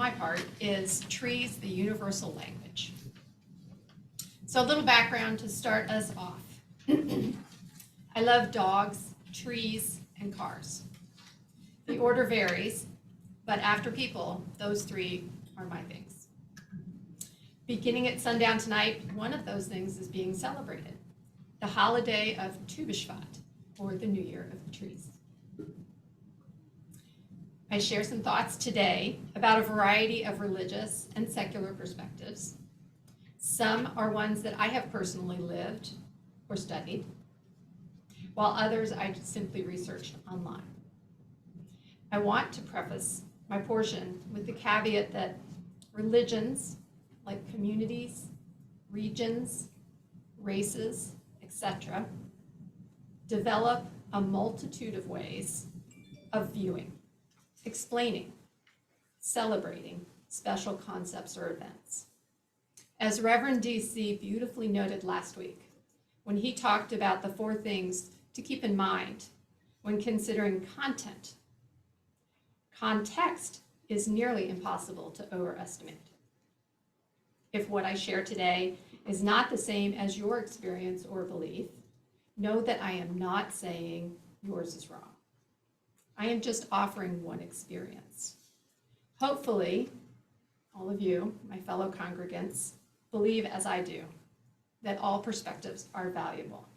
my part, is trees, the universal language. So a little background to start us off. I love dogs, trees, and cars. The order varies, but after people, those three are my things. Beginning at sundown tonight, one of those things is being celebrated, the holiday of BiShavat, or the New Year of the Trees. I share some thoughts today about a variety of religious and secular perspectives. Some are ones that I have personally lived or studied, while others I simply researched online. I want to preface my portion with the caveat that religions, like communities, regions, races, etc., develop a multitude of ways of viewing, explaining, celebrating special concepts or events. As Reverend DC beautifully noted last week, when he talked about the 4 things to keep in mind when considering content, context is nearly impossible to overestimate. If what I share today is not the same as your experience or belief, know that I am not saying yours is wrong. I am just offering one experience. Hopefully, all of you, my fellow congregants, believe as I do, that all perspectives are valuable,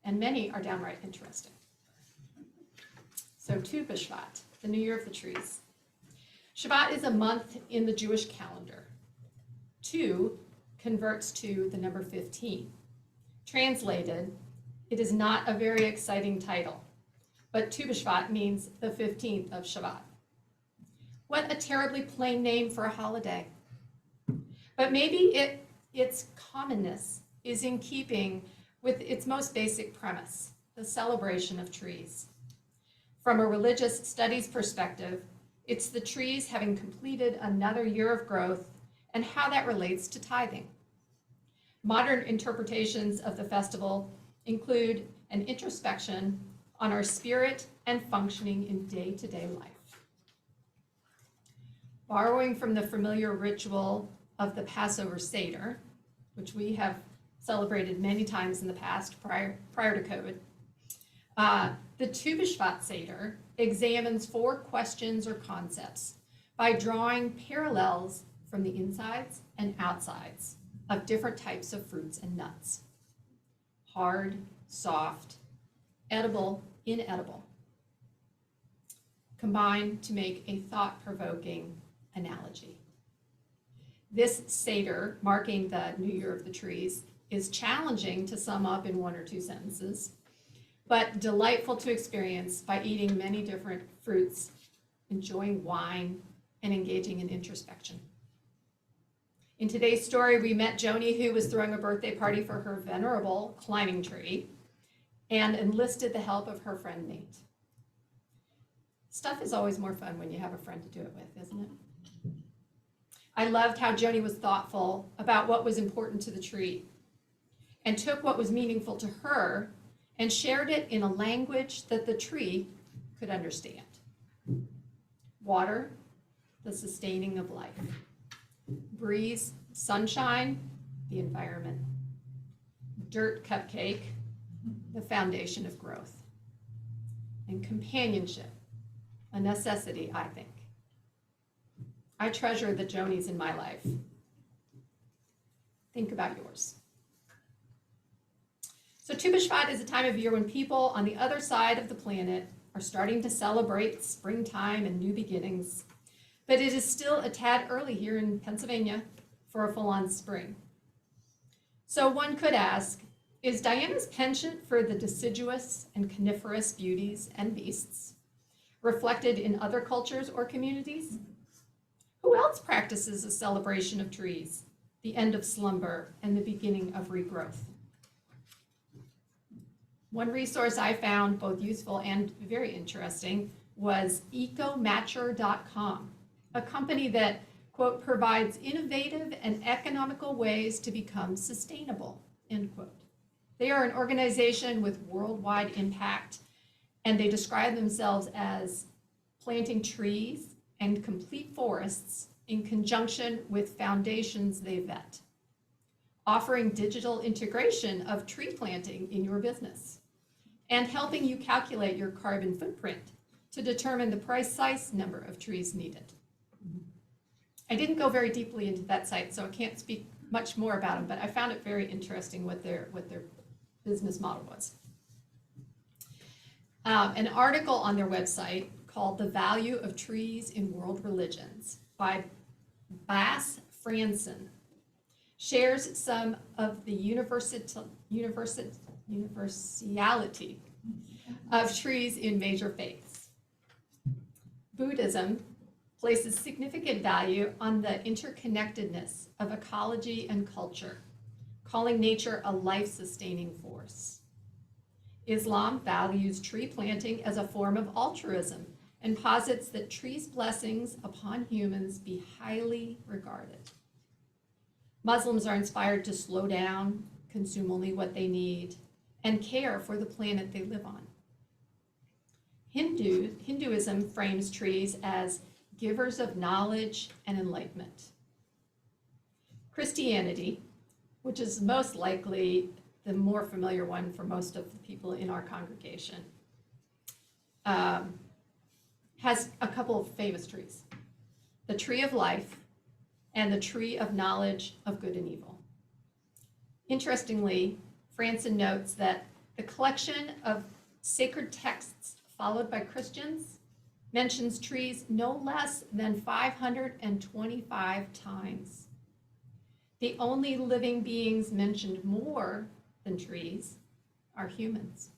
and many are downright interesting. So to BiShavat, the New Year of the Trees. Shabbat is a month in the Jewish calendar. 2 converts to the number 15. Translated, it is not a very exciting title, but Tu BiShavat means the 15th of Shabbat. What a terribly plain name for a holiday. But maybe its commonness is in keeping with its most basic premise, the celebration of trees. From a religious studies perspective, it's the trees having completed another year of growth and how that relates to tithing. Modern interpretations of the festival include an introspection on our spirit and functioning in day-to-day life. Borrowing from the familiar ritual of the Passover Seder, which we have celebrated many times in the past prior to COVID, the Tu BiShavat Seder examines 4 questions or concepts by drawing parallels from the insides and outsides of different types of fruits and nuts. Hard, soft, edible, inedible, combine to make a thought-provoking analogy. This Seder, marking the New Year of the Trees, is challenging to sum up in 1 or 2 sentences, but delightful to experience by eating many different fruits, enjoying wine, and engaging in introspection. In today's story, we met Joni, who was throwing a birthday party for her venerable climbing tree and enlisted the help of her friend Nate. Stuff is always more fun when you have a friend to do it with, isn't it? I loved how Joni was thoughtful about what was important to the tree and took what was meaningful to her and shared it in a language that the tree could understand. Water, the sustaining of life. Breeze, sunshine, the environment. Dirt cupcake, the foundation of growth. And companionship, a necessity, I think. I treasure the Jonies in my life. Think about yours. So Tu BiShavat is a time of year when people on the other side of the planet are starting to celebrate springtime and new beginnings. But it is still a tad early here in Pennsylvania for a full-on spring. So one could ask, is Diana's penchant for the deciduous and coniferous beauties and beasts reflected in other cultures or communities? Who else practices a celebration of trees, the end of slumber, and the beginning of regrowth? One resource I found both useful and very interesting was ecomatcher.com, a company that, quote, provides innovative and economical ways to become sustainable, end quote. They are an organization with worldwide impact, and they describe themselves as planting trees and complete forests in conjunction with foundations they vet, offering digital integration of tree planting in your business, and helping you calculate your carbon footprint to determine the precise number of trees needed. I didn't go very deeply into that site, so I can't speak much more about them, but I found it very interesting what their business model was. An article on their website called "The Value of Trees in World Religions" by Bas Fransen shares some of the universality of trees in major faiths. Buddhism places significant value on the interconnectedness of ecology and culture, calling nature a life-sustaining force. Islam values tree planting as a form of altruism and posits that trees' blessings upon humans be highly regarded. Muslims are inspired to slow down, consume only what they need, and care for the planet they live on. Hinduism frames trees as givers of knowledge and enlightenment. Christianity, which is most likely the more familiar one for most of the people in our congregation, has a couple of famous trees: the tree of life and the tree of knowledge of good and evil. Interestingly, Fransen notes that the collection of sacred texts followed by Christians mentions trees no less than 525 times. The only living beings mentioned more than trees are humans.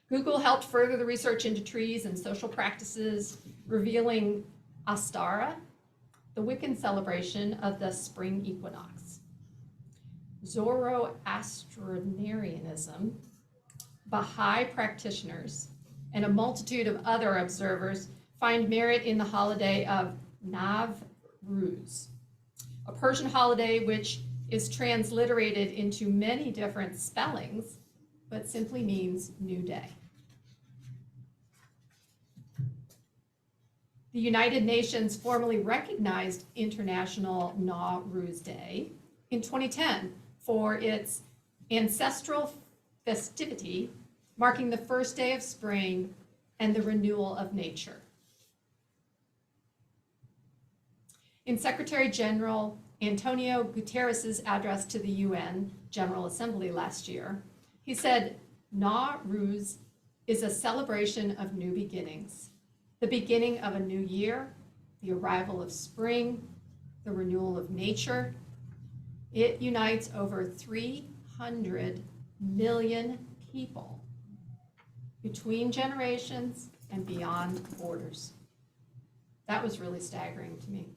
Google helped further the research into trees and social practices, revealing Astara, the Wiccan celebration of the spring equinox. Zoroastrianism, Baha'i practitioners, and a multitude of other observers find merit in the holiday of Navruz, a Persian holiday which is transliterated into many different spellings, but simply means new day. The United Nations formally recognized International Nowruz Day in 2010 for its ancestral festivity marking the first day of spring and the renewal of nature. In Secretary General Antonio Guterres' address to the UN General Assembly last year, he said, "Nowruz is a celebration of new beginnings, the beginning of a new year, the arrival of spring, the renewal of nature. It unites over 300 million people between generations and beyond borders." That was really staggering to me.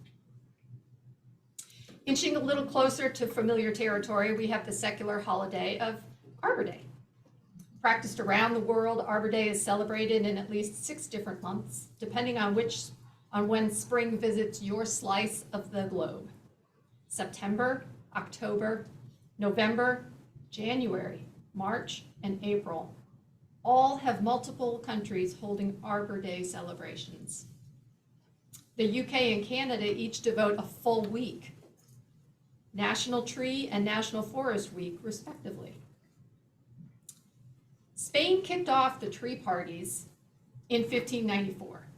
Inching a little closer to familiar territory, we have the secular holiday of Arbor Day. Practiced around the world, Arbor Day is celebrated in at least 6 different months, depending on when spring visits your slice of the globe. September, October, November, January, March, and April all have multiple countries holding Arbor Day celebrations. The UK and Canada each devote a full week, National Tree and National Forest Week, respectively. Spain kicked off the tree parties in 1594.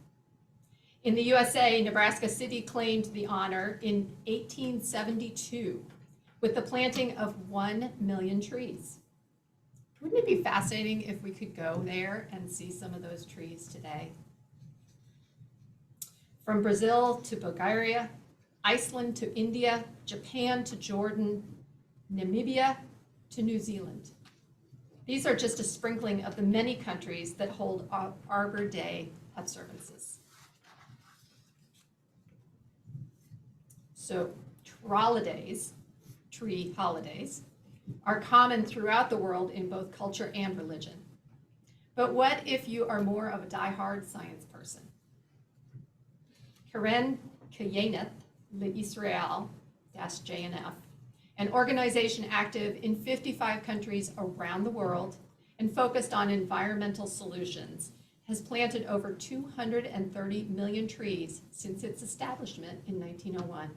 In the USA, Nebraska City claimed the honor in 1872 with the planting of 1 million trees. Wouldn't it be fascinating if we could go there and see some of those trees today? From Brazil to Bulgaria, Iceland to India, Japan to Jordan, Namibia to New Zealand. These are just a sprinkling of the many countries that hold Arbor Day observances. So, tree holidays, are common throughout the world in both culture and religion. But what if you are more of a die-hard science person? Keren Kayenet L'Israel, JNF, an organization active in 55 countries around the world and focused on environmental solutions, has planted over 230 million trees since its establishment in 1901.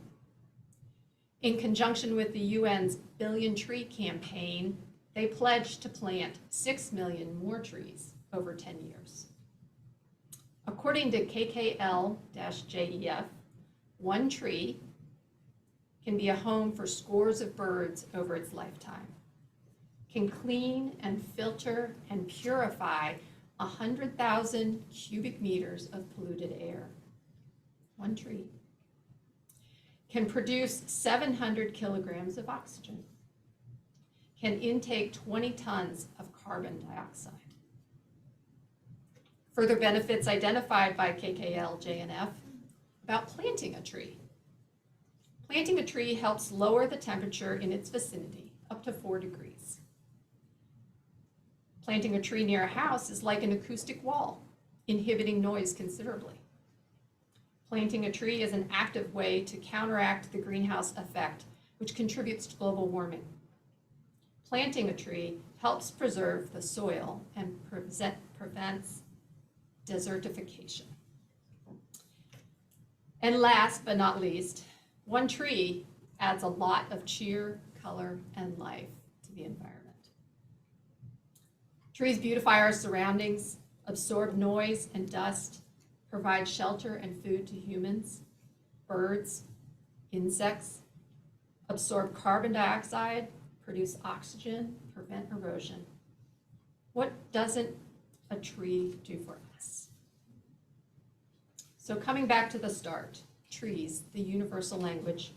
In conjunction with the UN's Billion Tree campaign, they pledged to plant 6 million more trees over 10 years. According to KKL-JEF, one tree can be a home for scores of birds over its lifetime, can clean and filter and purify 100,000 cubic meters of polluted air. One tree can produce 700 kilograms of oxygen, can intake 20 tons of carbon dioxide. Further benefits identified by KKL-JNF about planting a tree. Planting a tree helps lower the temperature in its vicinity up to 4 degrees. Planting a tree near a house is like an acoustic wall, inhibiting noise considerably. Planting a tree is an active way to counteract the greenhouse effect, which contributes to global warming. Planting a tree helps preserve the soil and prevents desertification. And last but not least, one tree adds a lot of cheer, color, and life to the environment. Trees beautify our surroundings, absorb noise and dust, provide shelter and food to humans, birds, insects, absorb carbon dioxide, produce oxygen, prevent erosion. What doesn't a tree do for us? So coming back to the start, trees, the universal language.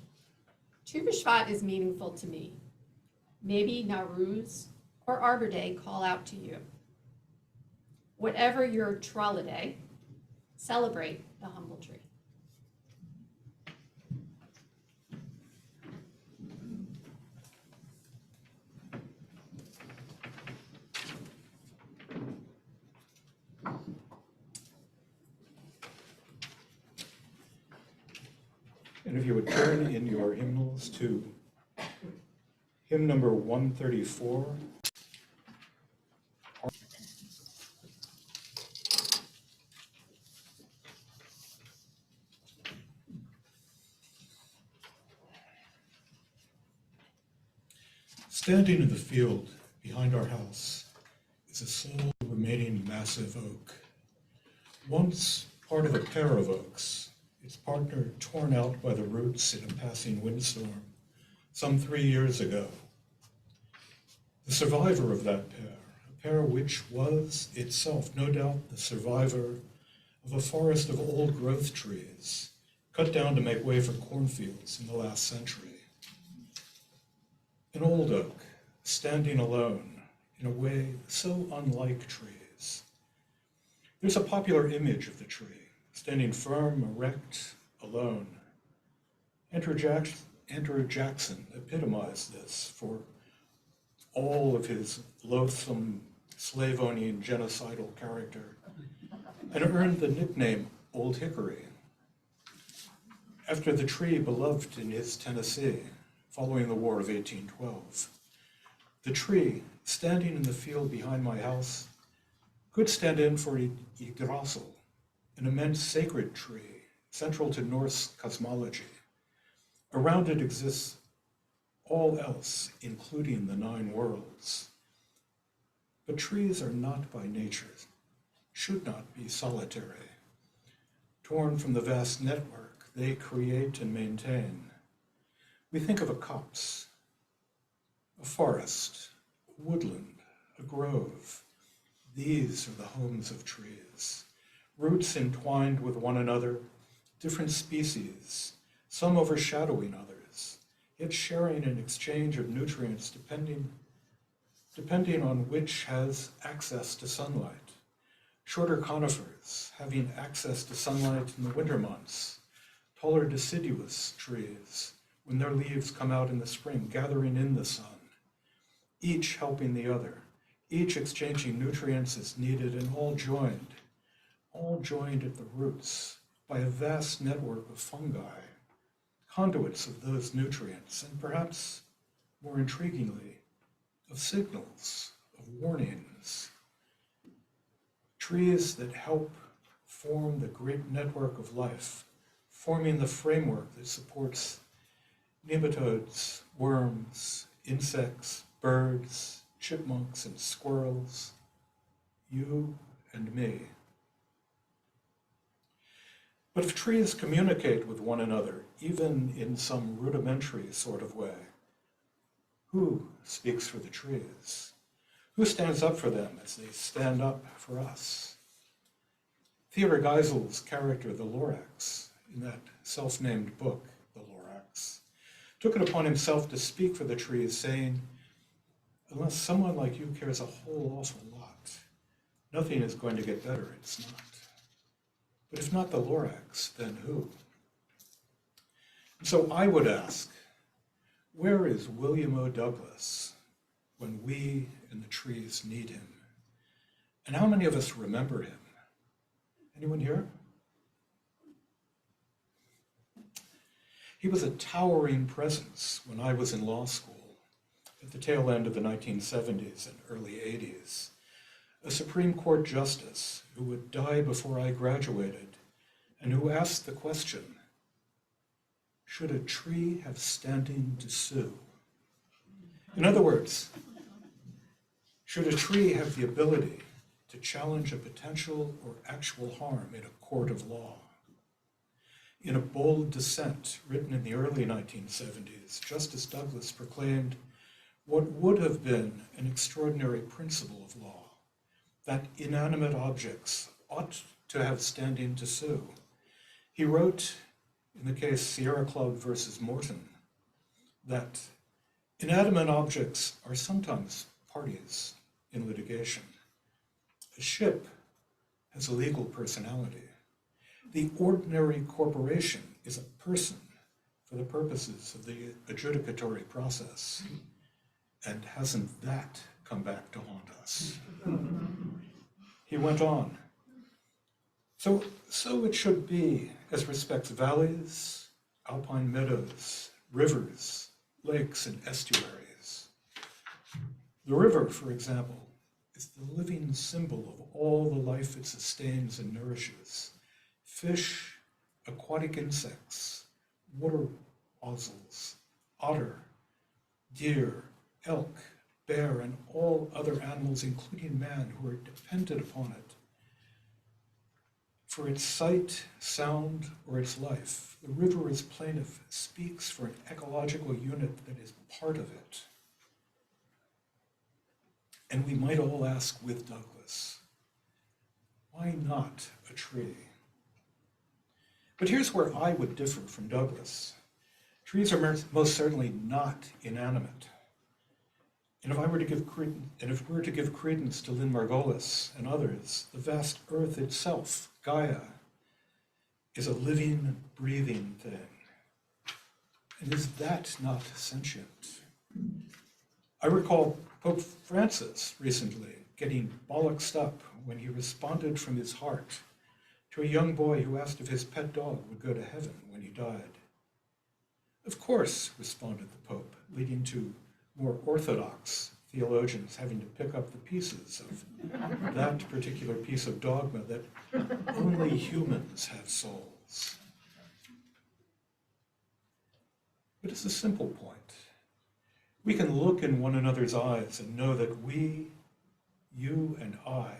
Tu BiShavat is meaningful to me. Maybe Nowruz or Arbor Day call out to you. Whatever your Trala, celebrate the humble tree. And if you would turn in your hymnals to hymn number 134. Standing in the field behind our house is a sole remaining massive oak. Once part of a pair of oaks, its partner torn out by the roots in a passing windstorm some 3 years ago. The survivor of that pair, a pair which was itself no doubt the survivor of a forest of old growth trees cut down to make way for cornfields in the last century. An old oak, standing alone in a way so unlike trees. There's a popular image of the tree, standing firm, erect, alone. Andrew Jackson epitomized this for all of his loathsome, slave-owning, genocidal character, and earned the nickname Old Hickory, after the tree beloved in his Tennessee following the War of 1812. The tree, standing in the field behind my house, could stand in for Yggdrasil, an immense sacred tree central to Norse cosmology. Around it exists all else, including the 9 worlds. But trees are not by nature, should not be solitary. Torn from the vast network they create and maintain, we think of a copse, a forest, a woodland, a grove. These are the homes of trees. Roots entwined with one another, different species, some overshadowing others, yet sharing an exchange of nutrients depending on which has access to sunlight. Shorter conifers having access to sunlight in the winter months, taller deciduous trees when their leaves come out in the spring, gathering in the sun, each helping the other, each exchanging nutrients as needed, and all joined at the roots by a vast network of fungi, conduits of those nutrients, and perhaps more intriguingly, of signals, of warnings. trees that help form the great network of life, forming the framework that supports nematodes, worms, insects, birds, chipmunks, and squirrels, you and me. But if trees communicate with one another, even in some rudimentary sort of way, who speaks for the trees? Who stands up for them as they stand up for us? Theodor Geisel's character, the Lorax, in that self-named book, The Lorax, took it upon himself to speak for the trees, saying, unless someone like you cares a whole awful lot, nothing is going to get better, it's not. But if not the Lorax, then who? And so I would ask, where is William O. Douglas when we and the trees need him? And how many of us remember him? Anyone here? He was a towering presence when I was in law school at the tail end of the 1970s and early 80s. A Supreme Court justice who would die before I graduated and who asked the question, should a tree have standing to sue? In other words, should a tree have the ability to challenge a potential or actual harm in a court of law? In a bold dissent written in the early 1970s, Justice Douglas proclaimed what would have been an extraordinary principle of law, that inanimate objects ought to have standing to sue. He wrote, in the case Sierra Club versus Morton, that inanimate objects are sometimes parties in litigation. A ship has a legal personality. The ordinary corporation is a person for the purposes of the adjudicatory process. And hasn't that come back to haunt us? He went on. So it should be as respects valleys, alpine meadows, rivers, lakes, and estuaries. The river, for example, is the living symbol of all the life it sustains and nourishes. Fish, aquatic insects, water ouzels, otter, deer, elk, bear, and all other animals, including man, who are dependent upon it for its sight, sound, or its life. The river is plaintive, speaks for an ecological unit that is part of it. And we might all ask with Douglas, why not a tree? But here's where I would differ from Douglas. Trees are most certainly not inanimate. And if we're to give credence to Lynn Margolis and others, the vast earth itself, Gaia, is a living, breathing thing. And is that not sentient? I recall Pope Francis recently getting bollocksed up when he responded from his heart to a young boy who asked if his pet dog would go to heaven when he died. Of course, responded the Pope, leading to more orthodox theologians having to pick up the pieces of that particular piece of dogma that only humans have souls. But it's a simple point. We can look in one another's eyes and know that we, you and I,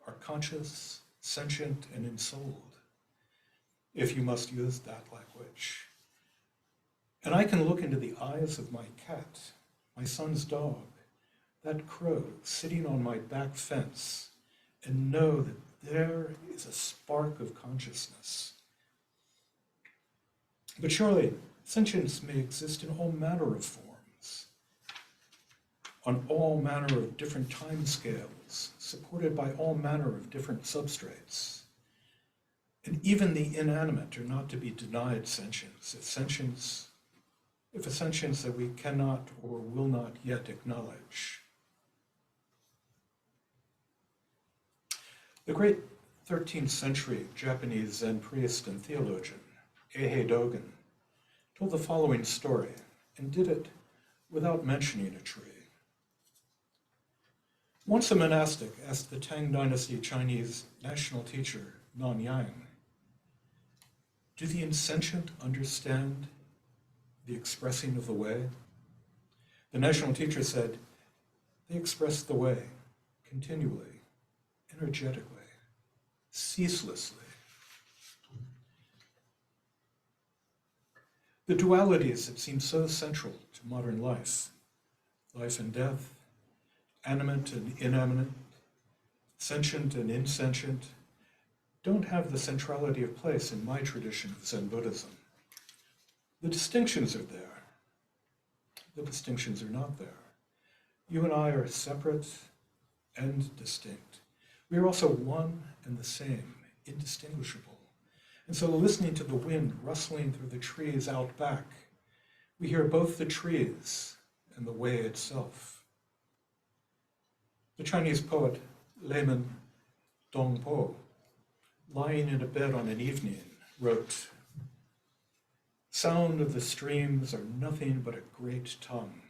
are conscious, sentient, and ensouled, if you must use that language. And I can look into the eyes of my cat, my son's dog, that crow sitting on my back fence, and know that there is a spark of consciousness. But surely, sentience may exist in all manner of forms, on all manner of different time scales, supported by all manner of different substrates. And even the inanimate are not to be denied sentience, if a sentience that we cannot or will not yet acknowledge. The great 13th century Japanese Zen priest and theologian, Eihei Dogen, told the following story, and did it without mentioning a tree. Once a monastic asked the Tang Dynasty Chinese national teacher, Nan Yang, "Do the insentient understand the expressing of the way?" The national teacher said, "They express the way continually, energetically, ceaselessly." The dualities that seem so central to modern life and death, animate and inanimate, sentient and insentient, don't have the centrality of place in my tradition of Zen Buddhism. The distinctions are there. The distinctions are not there. You and I are separate and distinct. We are also one and the same, indistinguishable. And so listening to the wind rustling through the trees out back, we hear both the trees and the way itself. The Chinese poet Layman Dongpo, lying in a bed on an evening, wrote, "Sound of the streams are nothing but a great tongue.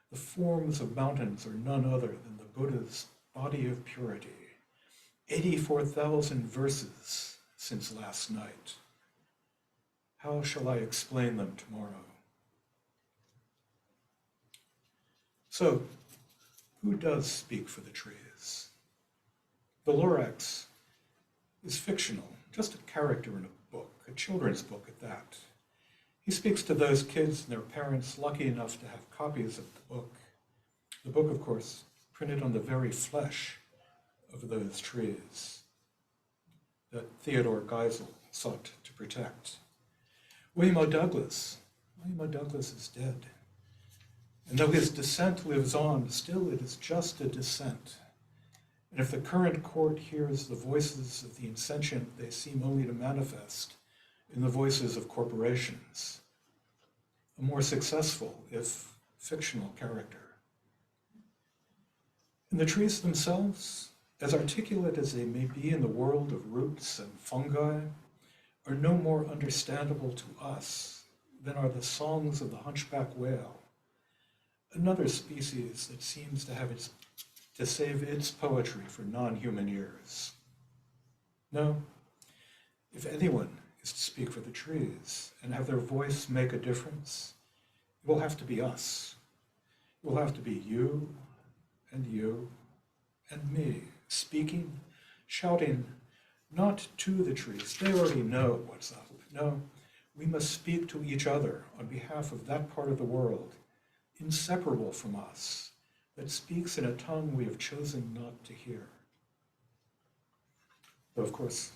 The forms of mountains are none other than the Buddha's body of purity. 84,000 verses since last night. How shall I explain them tomorrow?" So, who does speak for the trees? The Lorax is fictional, just a character in a book, a children's book at that. He speaks to those kids and their parents lucky enough to have copies of the book. The book, of course, printed on the very flesh of those trees that Theodore Geisel sought to protect. William O. Douglas is dead. And though his dissent lives on, still it is just a dissent. And if the current court hears the voices of the insentient, they seem only to manifest in the voices of corporations, a more successful, if fictional, character. And the trees themselves, as articulate as they may be in the world of roots and fungi, are no more understandable to us than are the songs of the hunchback whale, another species that seems to save its poetry for non-human ears. No, if anyone is to speak for the trees and have their voice make a difference, it will have to be us. It will have to be you and me, speaking, shouting, not to the trees. They already know what's up. No, we must speak to each other on behalf of that part of the world, inseparable from us, that speaks in a tongue we have chosen not to hear. Though, of course,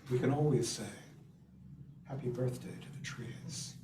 we can always say, happy birthday to the trees.